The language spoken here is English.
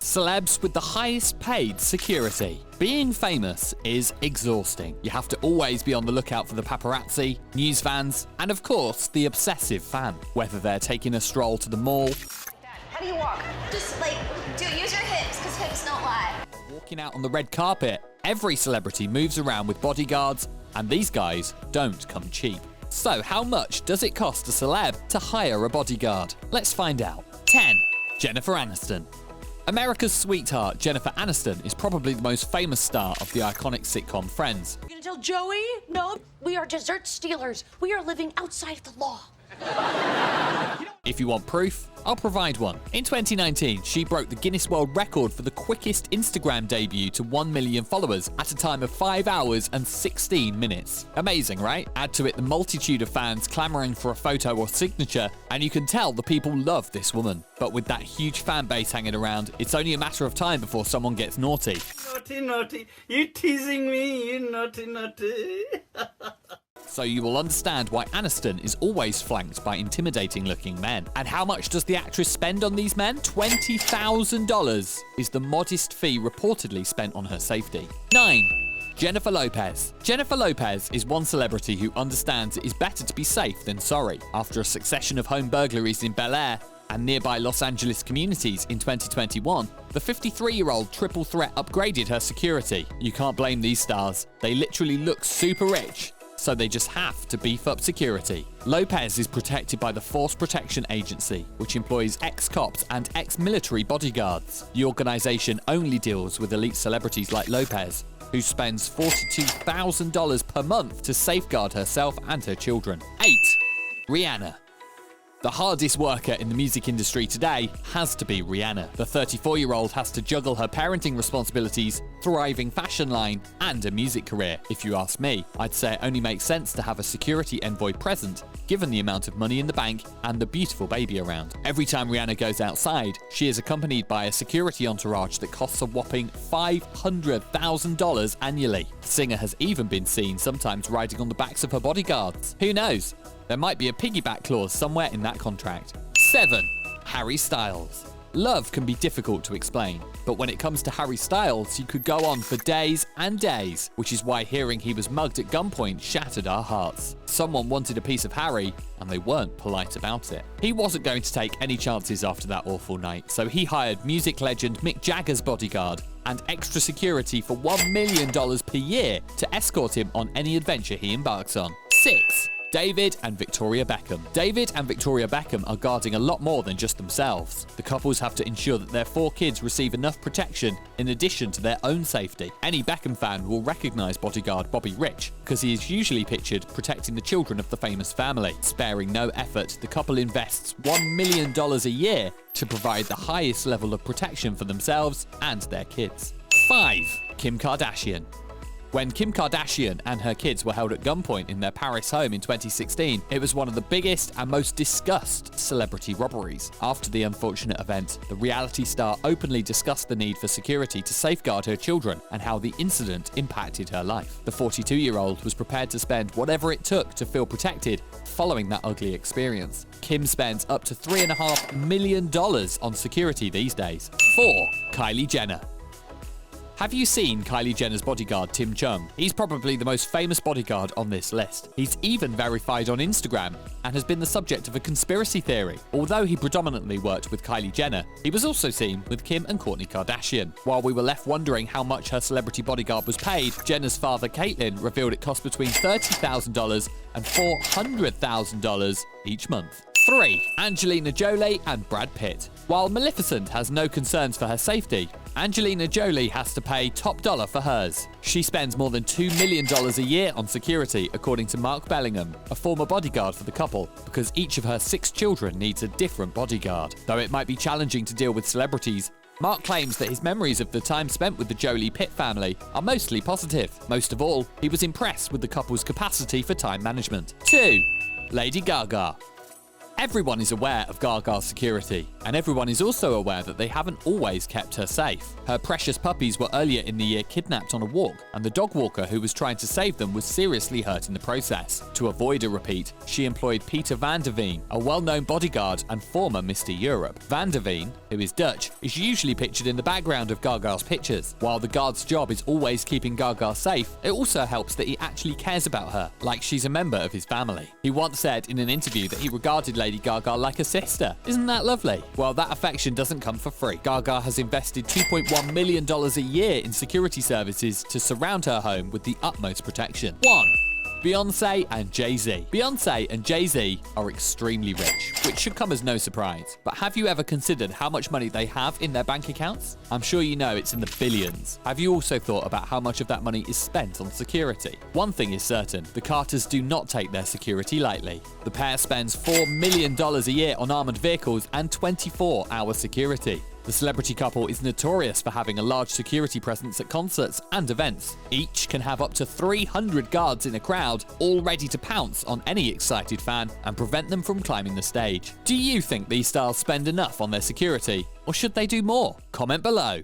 Celebs with the highest paid security. Being famous is exhausting. You have to always be on the lookout for the paparazzi, news fans, and of course, the obsessive fan. Whether they're taking a stroll to the mall, how do you walk? Just use your hips, because hips don't lie. Walking out on the red carpet, every celebrity moves around with bodyguards, and these guys don't come cheap. So how much does it cost a celeb to hire a bodyguard? Let's find out. 10. Jennifer Aniston. America's sweetheart, Jennifer Aniston, is probably the most famous star of the iconic sitcom Friends. You're gonna tell Joey? No, we are dessert stealers. We are living outside of the law. If you want proof, I'll provide one. In 2019, she broke the Guinness World Record for the quickest Instagram debut to 1 million followers at a time of 5 hours and 16 minutes. Amazing, right? Add to it the multitude of fans clamoring for a photo or signature, and you can tell the people love this woman. But with that huge fan base hanging around, it's only a matter of time before someone gets naughty. Naughty, naughty, you teasing me, you naughty, naughty. So you will understand why Aniston is always flanked by intimidating-looking men. And how much does the actress spend on these men? $20,000 is the modest fee reportedly spent on her safety. 9. Jennifer Lopez. Jennifer Lopez is one celebrity who understands it is better to be safe than sorry. After a succession of home burglaries in Bel Air and nearby Los Angeles communities in 2021, the 53-year-old triple threat upgraded her security. You can't blame these stars. They literally look super rich, so they just have to beef up security. Lopez is protected by the Force Protection Agency, which employs ex-cops and ex-military bodyguards. The organization only deals with elite celebrities like Lopez, who spends $42,000 per month to safeguard herself and her children. 8. Rihanna. The hardest worker in the music industry today has to be Rihanna. The 34-year-old has to juggle her parenting responsibilities, thriving fashion line, and a music career. If you ask me, I'd say it only makes sense to have a security envoy present, given the amount of money in the bank and the beautiful baby around. Every time Rihanna goes outside, she is accompanied by a security entourage that costs a whopping $500,000 annually. The singer has even been seen sometimes riding on the backs of her bodyguards. Who knows? There might be a piggyback clause somewhere in that contract. 7. Harry Styles. Love can be difficult to explain, but when it comes to Harry Styles, you could go on for days and days, which is why hearing he was mugged at gunpoint shattered our hearts. Someone wanted a piece of Harry, and they weren't polite about it. He wasn't going to take any chances after that awful night, so he hired music legend Mick Jagger's bodyguard and extra security for $1 million per year to escort him on any adventure he embarks on. 6. David and Victoria Beckham. David and Victoria Beckham are guarding a lot more than just themselves. The couples have to ensure that their 4 kids receive enough protection in addition to their own safety. Any Beckham fan will recognize bodyguard Bobby Rich because he is usually pictured protecting the children of the famous family. Sparing no effort, the couple invests $1 million a year to provide the highest level of protection for themselves and their kids. 5. Kim Kardashian. When Kim Kardashian and her kids were held at gunpoint in their Paris home in 2016, it was one of the biggest and most discussed celebrity robberies. After the unfortunate event, the reality star openly discussed the need for security to safeguard her children and how the incident impacted her life. The 42-year-old was prepared to spend whatever it took to feel protected following that ugly experience. Kim spends up to $3.5 million on security these days. 4. Kylie Jenner. Have you seen Kylie Jenner's bodyguard, Tim Chung? He's probably the most famous bodyguard on this list. He's even verified on Instagram and has been the subject of a conspiracy theory. Although he predominantly worked with Kylie Jenner, he was also seen with Kim and Kourtney Kardashian. While we were left wondering how much her celebrity bodyguard was paid, Jenner's father, Caitlyn, revealed it cost between $30,000 and $400,000 each month. 3. Angelina Jolie and Brad Pitt. While Maleficent has no concerns for her safety, Angelina Jolie has to pay top dollar for hers. She spends more than $2 million a year on security, according to Mark Bellingham, a former bodyguard for the couple, because each of her 6 children needs a different bodyguard. Though it might be challenging to deal with celebrities, Mark claims that his memories of the time spent with the Jolie Pitt family are mostly positive. Most of all, he was impressed with the couple's capacity for time management. 2. Lady Gaga. Everyone is aware of Gaga's security, and everyone is also aware that they haven't always kept her safe. Her precious puppies were earlier in the year kidnapped on a walk, and the dog walker who was trying to save them was seriously hurt in the process. To avoid a repeat, she employed 𝗪𝗵𝗲, a well-known bodyguard and former Mr. Europe. 𝗪𝗵𝗲, who is Dutch, is usually pictured in the background of Gaga's pictures. While the guard's job is always keeping Gaga safe, it also helps that he actually cares about her, like she's a member of his family. He once said in an interview that he regarded Lady Gaga like a sister. Isn't that lovely? Well, that affection doesn't come for free. Gaga has invested $2.1 million a year in security services to surround her home with the utmost protection. 1. Beyonce and Jay-Z. Beyonce and Jay-Z are extremely rich, which should come as no surprise. But have you ever considered how much money they have in their bank accounts? I'm sure you know it's in the billions. Have you also thought about how much of that money is spent on security? One thing is certain, the Carters do not take their security lightly. The pair spends $4 million a year on armored vehicles and 24-hour security. The celebrity couple is notorious for having a large security presence at concerts and events. Each can have up to 300 guards in a crowd, all ready to pounce on any excited fan and prevent them from climbing the stage. Do you think these stars spend enough on their security, or should they do more? Comment below.